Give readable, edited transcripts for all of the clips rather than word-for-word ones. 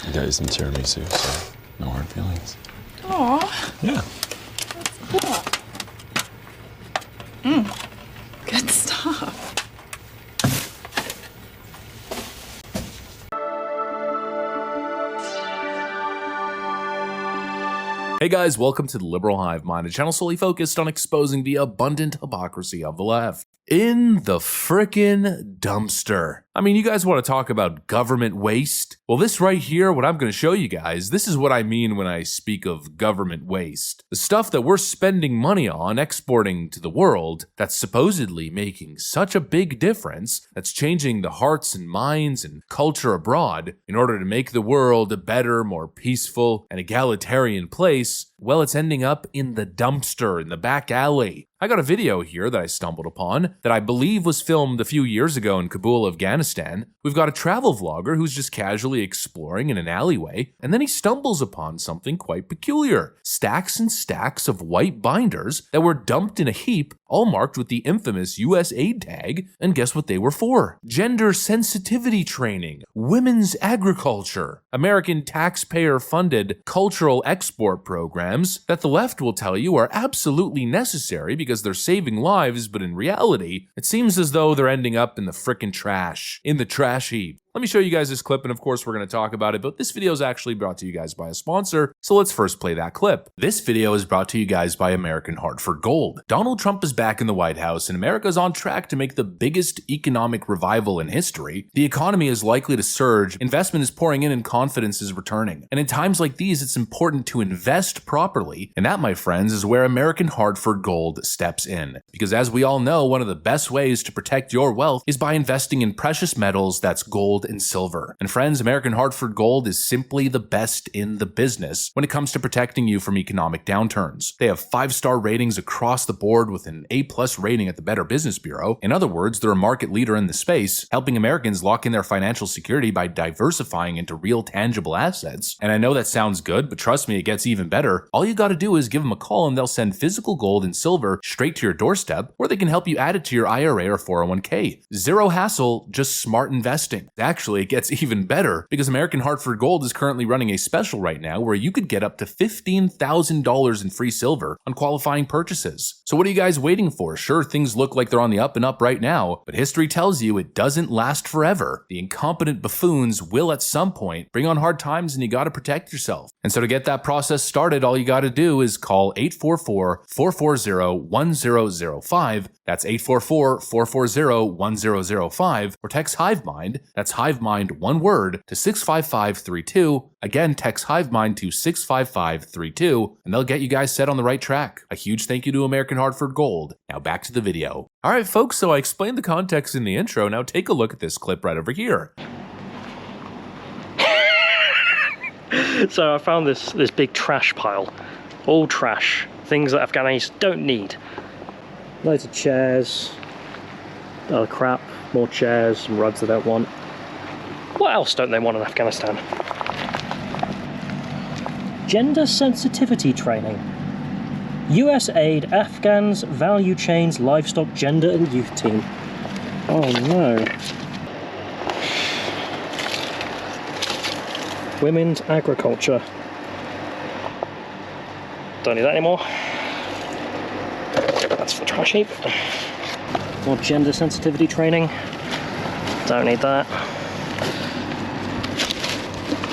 I got you some tiramisu, so no hard feelings. Aw. Yeah. That's cool. Good stuff. Hey guys, welcome to the Liberal Hivemind, a channel solely focused on exposing the abundant hypocrisy of the left. In the frickin' dumpster. I mean, you guys want to talk about government waste? Well, this right here, what I'm going to show you guys, this is what I mean when I speak of government waste. The stuff that we're spending money on exporting to the world that's supposedly making such a big difference, that's changing the hearts and minds and culture abroad in order to make the world a better, more peaceful, and egalitarian place. Well, it's ending up in the dumpster in the back alley. I got a video here that I stumbled upon that I believe was filmed a few years ago in Kabul, Afghanistan. We've got a travel vlogger who's just casually exploring in an alleyway, and then he stumbles upon something quite peculiar. Stacks and stacks of white binders that were dumped in a heap, all marked with the infamous US aid tag, and guess what they were for? Gender sensitivity training, women's agriculture, American taxpayer-funded cultural export programs that the left will tell you are absolutely necessary because they're saving lives, but in reality, it seems as though they're ending up in the frickin' trash, in the trash heap. Let me show you guys this clip, and of course we're going to talk about it, but this video is actually brought to you guys by a sponsor, so let's first play that clip. This video is brought to you guys by American Hartford Gold. Donald Trump is back in the White House, and America is on track to make the biggest economic revival in history. The economy is likely to surge, investment is pouring in, and confidence is returning. And in times like these, it's important to invest properly, and that, my friends, is where American Hartford Gold steps in. Because as we all know, one of the best ways to protect your wealth is by investing in precious metals, that's gold and silver. And friends, American Hartford Gold is simply the best in the business when it comes to protecting you from economic downturns. They have 5-star ratings across the board with an A+ rating at the Better Business Bureau. In other words, they're a market leader in the space, helping Americans lock in their financial security by diversifying into real tangible assets. And I know that sounds good, but trust me, it gets even better. All you gotta do is give them a call and they'll send physical gold and silver straight to your doorstep, or they can help you add it to your IRA or 401k. Zero hassle, just smart investing. Actually, it gets even better because American Hartford Gold is currently running a special right now where you could get up to $15,000 in free silver on qualifying purchases. So what are you guys waiting for? Sure, things look like they're on the up and up right now, but history tells you it doesn't last forever. The incompetent buffoons will at some point bring on hard times and you gotta protect yourself. And so to get that process started, all you gotta do is call 844-440-1005. That's 844-440-1005, or text Hivemind, that's Hivemind one word, to 65532. Again, text Hivemind to 65532, and they'll get you guys set on the right track. A huge thank you to American Hartford Gold. Now back to the video. Alright folks, so I explained the context in the intro, now take a look at this clip right over here. So I found this big trash pile, all trash, things that Afghanis don't need. Loads of chairs, other crap, more chairs, some rugs they don't want. What else don't they want in Afghanistan? Gender sensitivity training. US aid Afghans value chains livestock gender and youth team. Oh no. Women's agriculture. Don't need that anymore. That's for trash heap. More gender sensitivity training. Don't need that.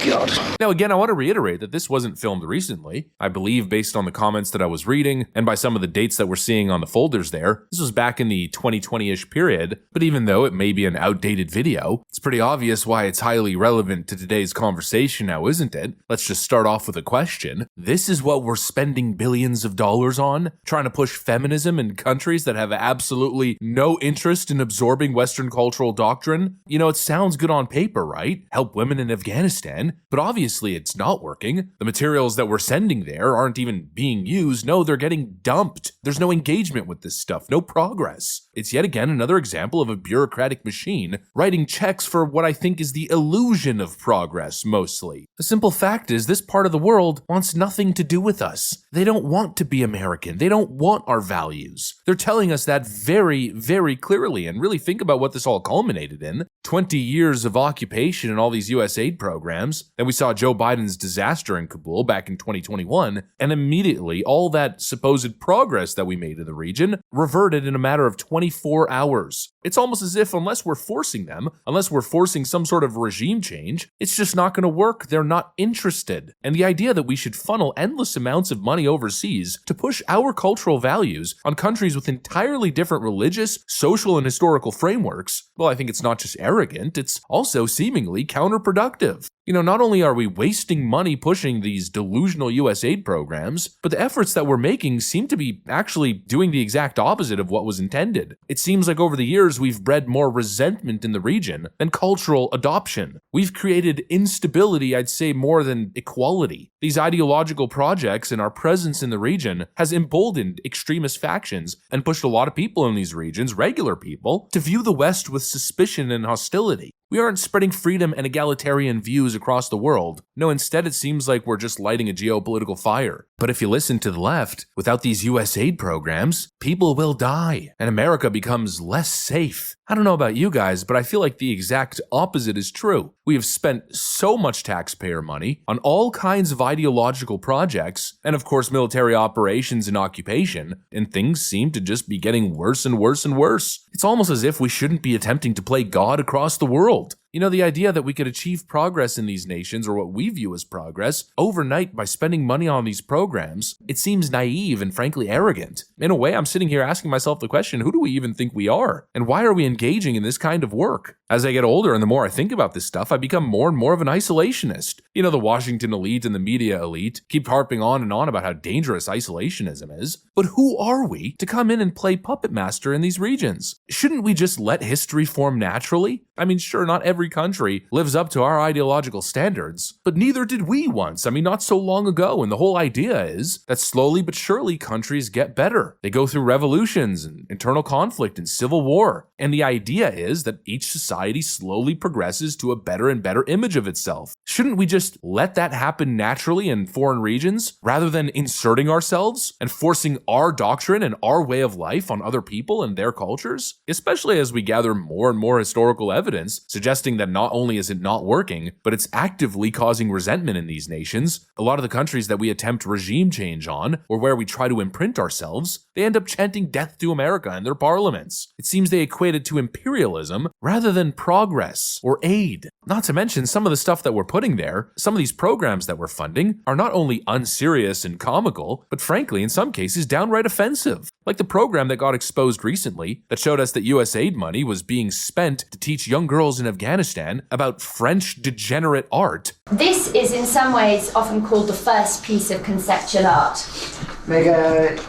God. Now again, I want to reiterate that this wasn't filmed recently. I believe based on the comments that I was reading and by some of the dates that we're seeing on the folders there, this was back in the 2020-ish period, but even though it may be an outdated video, it's pretty obvious why it's highly relevant to today's conversation now, isn't it? Let's just start off with a question. This is what we're spending billions of dollars on? Trying to push feminism in countries that have absolutely no interest in absorbing Western cultural doctrine? You know, it sounds good on paper, right? Help women in Afghanistan. But obviously it's not working. The materials that we're sending there aren't even being used. No, they're getting dumped. There's no engagement with this stuff, no progress. It's yet again another example of a bureaucratic machine writing checks for what I think is the illusion of progress, mostly. The simple fact is this part of the world wants nothing to do with us. They don't want to be American. They don't want our values. They're telling us that very, very clearly, and really think about what this all culminated in. 20 years of occupation and all these US aid programs. programs. Then we saw Joe Biden's disaster in Kabul back in 2021, and immediately all that supposed progress that we made in the region reverted in a matter of 24 hours. It's almost as if unless we're forcing them, unless we're forcing some sort of regime change, it's just not going to work. They're not interested. And the idea that we should funnel endless amounts of money overseas to push our cultural values on countries with entirely different religious, social, and historical frameworks, well, I think it's not just arrogant, it's also seemingly counterproductive. Not only are we wasting money pushing these delusional US aid programs, but the efforts that we're making seem to be actually doing the exact opposite of what was intended. It seems like over the years we've bred more resentment in the region than cultural adoption. We've created instability, I'd say, more than equality. These ideological projects and our presence in the region has emboldened extremist factions and pushed a lot of people in these regions, regular people, to view the West with suspicion and hostility. We aren't spreading freedom and egalitarian views across the world. No, instead it seems like we're just lighting a geopolitical fire. But if you listen to the left, without these US aid programs, people will die, and America becomes less safe. I don't know about you guys, but I feel like the exact opposite is true. We have spent so much taxpayer money on all kinds of ideological projects, and of course military operations and occupation, and things seem to just be getting worse and worse and worse. It's almost as if we shouldn't be attempting to play God across the world. The idea that we could achieve progress in these nations, or what we view as progress, overnight by spending money on these programs, it seems naive and frankly arrogant. In a way, I'm sitting here asking myself the question, who do we even think we are? And why are we engaging in this kind of work? As I get older and the more I think about this stuff, I become more and more of an isolationist. The Washington elite and the media elite keep harping on and on about how dangerous isolationism is. But who are we to come in and play puppet master in these regions? Shouldn't we just let history form naturally? I mean, sure, not every country lives up to our ideological standards, but neither did we once. Not so long ago. And the whole idea is that slowly but surely countries get better. They go through revolutions and internal conflict and civil war. And the idea is that each society slowly progresses to a better and better image of itself. Shouldn't we just let that happen naturally in foreign regions rather than inserting ourselves and forcing our doctrine and our way of life on other people and their cultures? Especially as we gather more and more historical evidence suggesting that not only is it not working, but it's actively causing resentment in these nations. A lot of the countries that we attempt regime change on, or where we try to imprint ourselves, they end up chanting death to America in their parliaments. It seems they equate it to imperialism rather than progress or aid. Not to mention some of the stuff that we're putting there, some of these programs that we're funding are not only unserious and comical, but frankly, in some cases, downright offensive. Like the program that got exposed recently that showed us that US aid money was being spent to teach young girls in Afghanistan about French degenerate art. This is in some ways often called the first piece of conceptual art.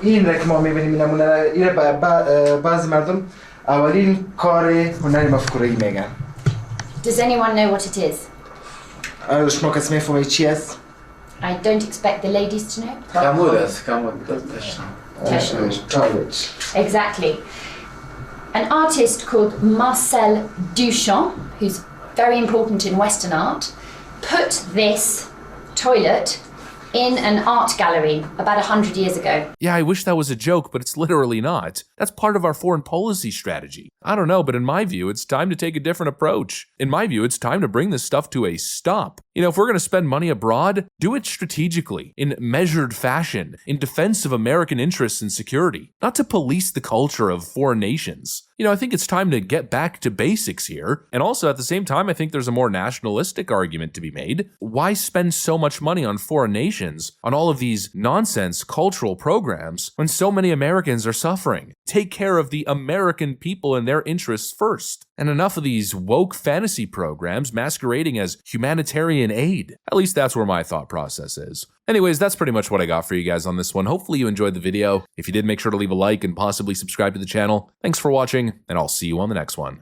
این که ما می‌بینیم نمونه اینه بعضی مردم اولین کار هنری مفکوره‌ای میگن. Does anyone know what it is? شما کسی می‌فهمه چی است؟ I don't expect the ladies to know. کمود است، کمود. Exactly. An artist called Marcel Duchamp, who's very important in Western art, put this toilet in an art gallery about 100 years ago. Yeah, I wish that was a joke, but it's literally not. That's part of our foreign policy strategy. I don't know, but in my view, it's time to take a different approach. In my view, it's time to bring this stuff to a stop. If we're going to spend money abroad, do it strategically, in measured fashion, in defense of American interests and security, not to police the culture of foreign nations. I think it's time to get back to basics here. And also at the same time, I think there's a more nationalistic argument to be made. Why spend so much money on foreign nations, on all of these nonsense cultural programs, when so many Americans are suffering? Take care of the American people and their interests first. And enough of these woke fantasy programs masquerading as humanitarian aid. At least that's where my thought process is. Anyways, that's pretty much what I got for you guys on this one. Hopefully you enjoyed the video. If you did, make sure to leave a like and possibly subscribe to the channel. Thanks for watching, and I'll see you on the next one.